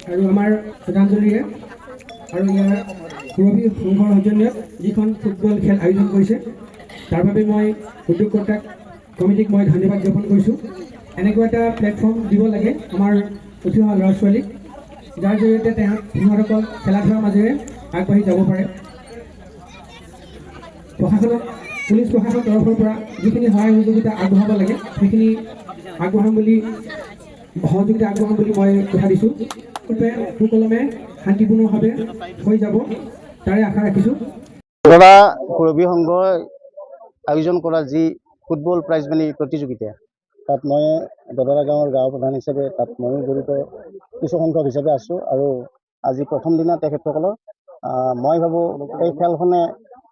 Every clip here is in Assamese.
আৰু আমাৰ শ্ৰদ্ধাঞ্জলিৰে আৰু ইয়াৰ সুৰভি সংঘৰ সৌজন্যত যিখন ফুটবল খেল আয়োজন কৰিছে তাৰ বাবে মই উদ্যোগকৰ্তাক কমিটিক মই ধন্যবাদ জ্ঞাপন কৰিছোঁ। এনেকুৱা এটা প্লেটফৰ্ম দিব লাগে আমাৰ উঠি অহা ল'ৰা ছোৱালীক, যাৰ জৰিয়তে সিহঁতসকল খেলা ধূলাৰ মাজেৰে আগবাঢ়ি যাব পাৰে। প্ৰশাসনক পুলিচ প্ৰশাসনৰ তৰফৰ পৰা যিখিনি সহায় সহযোগিতা আগবঢ়াব লাগে সেইখিনি আগবঢ়াম বুলি মই কথা দিছোঁ। সুকলমে শান্তিপূৰ্ণভাৱে হৈ যাব তাৰে আশা ৰাখিছোঁ। সুৰভি সংঘই আয়োজন কৰা যি ফুটবল প্ৰাইজ মানি প্ৰতিযোগিতা, তাত মই দদৰা গাঁৱৰ গাঁও প্ৰধান হিচাপে তাত ময়ো জড়িত কিছু সংখ্যক হিচাপে আছোঁ। আৰু আজি প্ৰথম দিনা তেখেতসকলক মই ভাবোঁ এই খেলখনে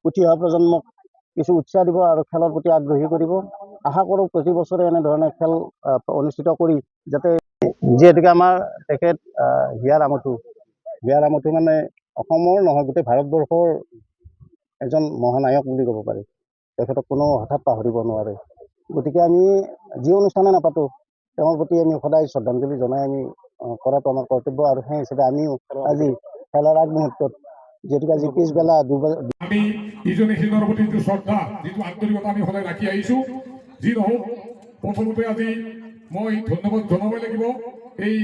উঠি অহা প্ৰজন্মক কিছু উৎসাহ দিব আৰু খেলৰ প্ৰতি আগ্ৰহী কৰিব। আশা কৰোঁ প্ৰতি বছৰে এনেধৰণে খেল অনুষ্ঠিত কৰি যাতে, যিহেতুকে আমাৰ তেখেত হিয়াৰ আমঠু মানে অসমৰ নহয় গোটেই ভাৰতবৰ্ষৰ এজন মহানায়ক বুলি ক'ব পাৰি। তেখেতক কোনো হঠাৎ পাহৰিব নোৱাৰে। গতিকে আমি যি অনুষ্ঠানে নাপাতোঁ তেওঁৰ প্ৰতি আমি সদায় শ্ৰদ্ধাঞ্জলি জনাই আমি কৰাটো আমাৰ কৰ্তব্য। আৰু সেই হিচাপে আমিও আজি খেলাৰ আগমুহূৰ্তত যিহেতুকে আজি পিছবেলা আমি ইজনে সিজনৰ প্ৰতি যিটো শ্ৰদ্ধা, যিটো আন্তৰিকতা আমি সদায় ৰাখি আহিছোঁ। যি নহওক, প্ৰথমতে আজি মই ধন্যবাদ জনাবই লাগিব এই